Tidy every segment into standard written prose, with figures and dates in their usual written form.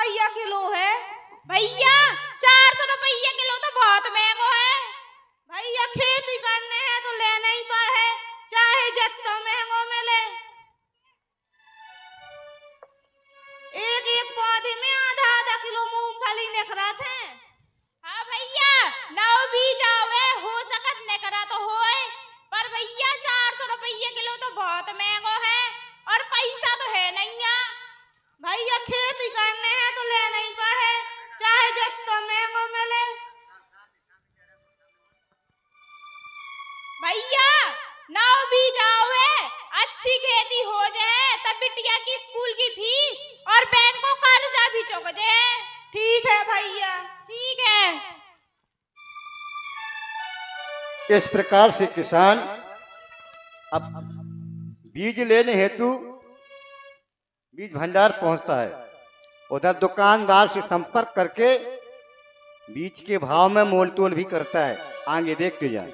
रुपया किलो है। भैया 400 रुपया किलो तो बहुत महंगा है। भैया खेती करने हैं तो लेना ही पड़े, चाहे जितना महंगो मिले। एक एक पौधे में आधा आधा किलो मूंगफली निकला थे। हाँ भैया नौ बीज आवे हो सकत निकरा तो होए, पर भैया 400 रुपया किलो तो बहुत महंगा है और पैसा तो है नहीं। भैया खेती करने हैं तो लेना ही पड़े, चाहे जितना महंगो मिले। भैया नौ बीज आवे अच्छी खेती हो जाए तब बिटिया की स्कूल की फीस और बैंक को कर्जा भी चुक जाए। ठीक है भैया, ठीक है। इस प्रकार से किसान अब बीज लेने हेतु बीज भंडार पहुंचता है। उधर दुकानदार से संपर्क करके बीज के भाव में मोलतोल भी करता है। आगे देखते जाए।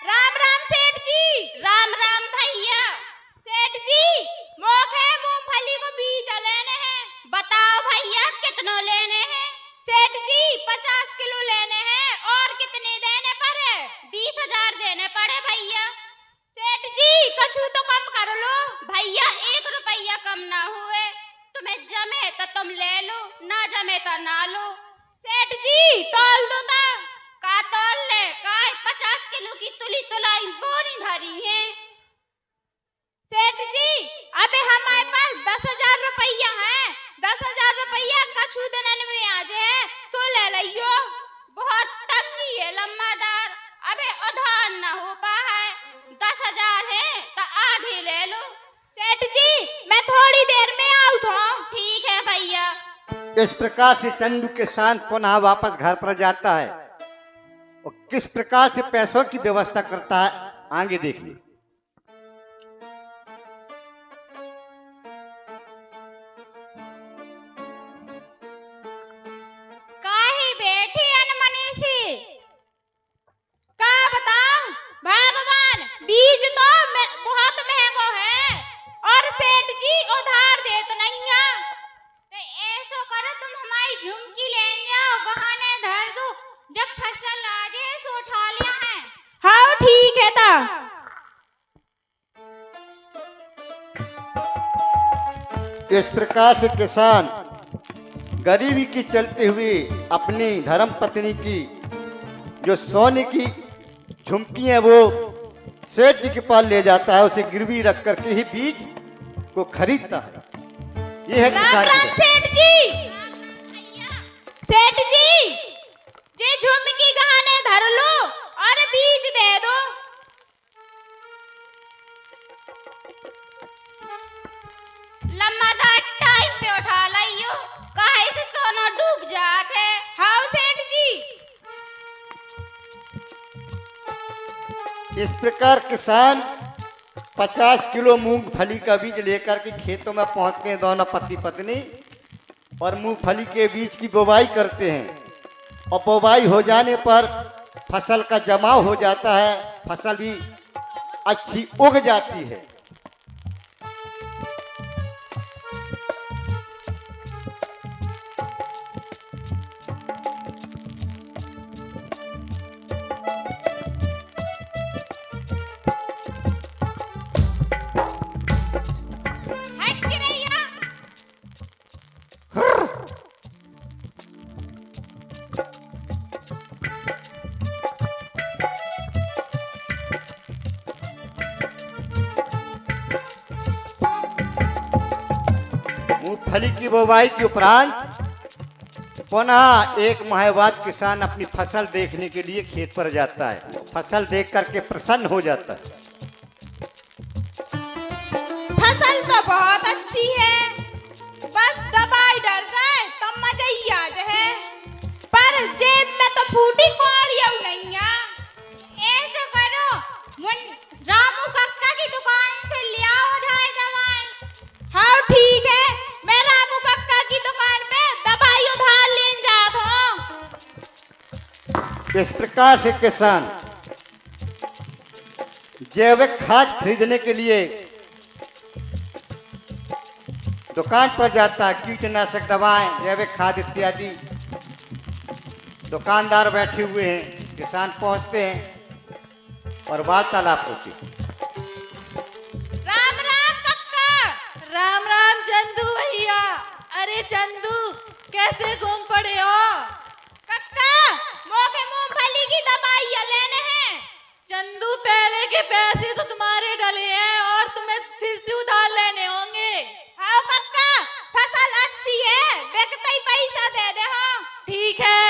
राम राम सेठ जी। राम राम भैया। सेठ जी मोखे मूंगफली को बीज लेने हैं। बताओ भैया कितनों लेने हैं। सेठ जी 50 किलो लेने हैं। और कितने देने पड़े। 20,000 देने पड़े भैया। सेठ जी कछु तो कम कर लो। भैया 1 रुपया कम ना हुए। तुम्हें जमे तो तुम ले लो, ना जमे तो ना लो। सेठ जी तौल दो ता। का तौल ले का 50 किलो की तुली तुलाई बोरी भरी है। सेठ जी अबे हमारे पास 10,000 रुपया है। 10,000 रुपया कछु दिनन में आ जाए सो ले लियो। बहुत तंगी है लम्बादार, अबे उधार न हो पाए। 10,000 है तो आधे ले लो। सेठ जी मैं थोड़ी देर में आऊँ तो। ठीक है भैया। इस प्रकार से चंदू किसान पुनः वापस घर पर जाता है और किस प्रकार से पैसों की व्यवस्था करता है आगे देखिए। काहे बैठी अनमनी सी। का बताऊं भगवान, बीज तो बहुत महंगो है और सेठ जी उधार देत नहीं है। तो ऐसो करो तुम हमारी झुमकी ले जाओ, गहने धर दो, जब फसल आ जाए सो उठा लिया है। हाँ ठीक है ता। इस प्रकार से किसान गरीबी की चलते हुए अपनी धर्म पत्नी की जो सोने की झुमकी है वो सेठ जी के पास ले जाता है। उसे गिरवी रख करके ही बीज को खरीदता है। ये है राम किसान राम की। सेठ जी। सेठ जी जे झुमकी गहने धर लो और बीज दे दो। लम्बादार टाइम पे उठा लाइयो, काहे से सोना डूब जात है। हाँ सेठ जी। इस प्रकार किसान 50 किलो मूंगफली का बीज लेकर के खेतों में पहुंचते हैं दोनों पति पत्नी और मूंगफली के बीज की बुवाई करते हैं। और बुवाई हो जाने पर फसल का जमाव हो जाता है, फसल भी अच्छी उग जाती है। हट चिरैया। मूंगफली की बुवाई के उपरांत पुनः 1 माह बाद किसान अपनी फसल देखने के लिए खेत पर जाता है। फसल देख करके प्रसन्न हो जाता है। फसल तो बहुत अच्छी है, बस दवाई डर जाए तो मजा ही आ जाए। पर जेब में तो फूटी कौड़ियाँ नहीं है। ऐसे करो रामू कक्का की दुकान से ले आओ उधार दवाई। हाँ ठीक है, मैं रामू कक्का की दुकान पे दवाई उधार लेन जात हूँ। इस प्रकार से किसान जैविक खाद खरीदने के लिए दुकान पर जाता है, कीटनाशक दवाएं, जैविक खाद इत्यादि। दुकानदार बैठे हुए हैं, किसान पहुंचते हैं और वार्तालाप होती है। राम राम कक्का। राम राम चंदू भैया। अरे चंदू, कैसे घूम पड़े हो? कक्का मोखे मूंगफली की दवाइयाँ लेने हैं। चंदू, पहले के पैसे तो तुम्हारे डले हैं और तुम्हें फिर से उधार लेने होंगे। हाँ कक्का, फसल अच्छी है, बिकते ही पैसा दे दे। हाँ ठीक है।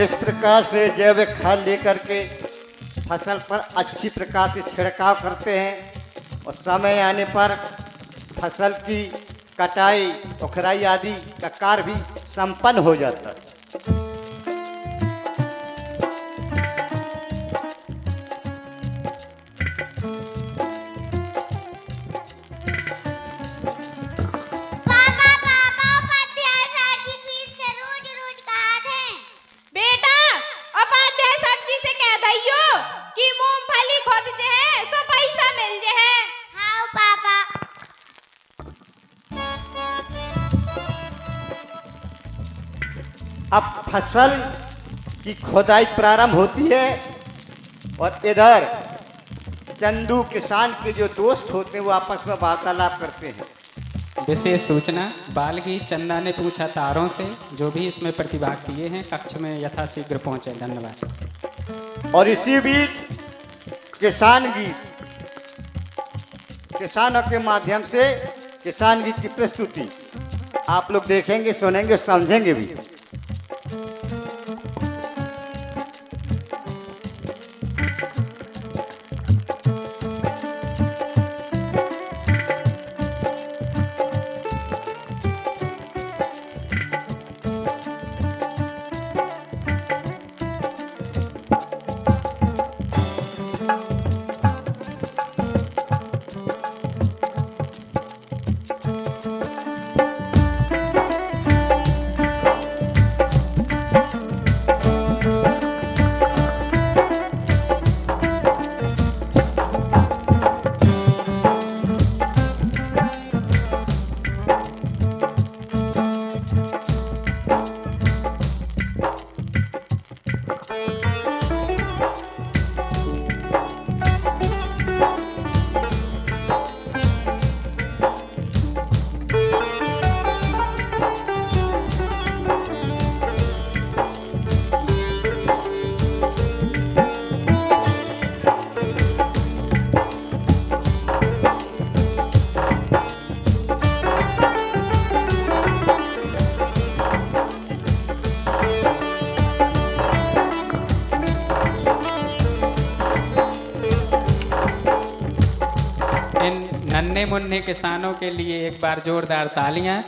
इस प्रकार से जैविक खाद लेकर के फसल पर अच्छी प्रकार से छिड़काव करते हैं और समय आने पर फसल की कटाई, उखराई आदि का कार्य भी संपन्न हो जाता है। बेटा उपाध्याय सर जी से कह दइयो कि मूंगफली खुद जे है सो पैसा मिल जे है। हाँ पापा। अब फसल की खुदाई प्रारंभ होती है और इधर चंदू किसान के जो दोस्त होते हैं वो आपस में वार्तालाप करते हैं। विशेष सूचना, बालगी चंदा ने पूछा तारों से, जो भी इसमें प्रतिभाग किए हैं कक्ष में यथाशीघ्र पहुंचे। धन्यवाद। और इसी बीच किसान गीत, किसानों के माध्यम से किसान गीत की प्रस्तुति आप लोग देखेंगे, सुनेंगे, समझेंगे भी। नन्हे मुन्ने किसानों के लिए एक बार जोरदार तालियां।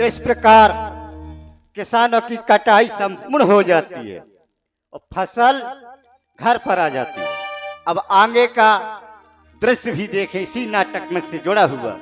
इस प्रकार किसानों की कटाई संपूर्ण हो जाती है और फसल घर पर आ जाती है। अब आगे का दृश्य भी देखें इसी नाटक में से जुड़ा हुआ।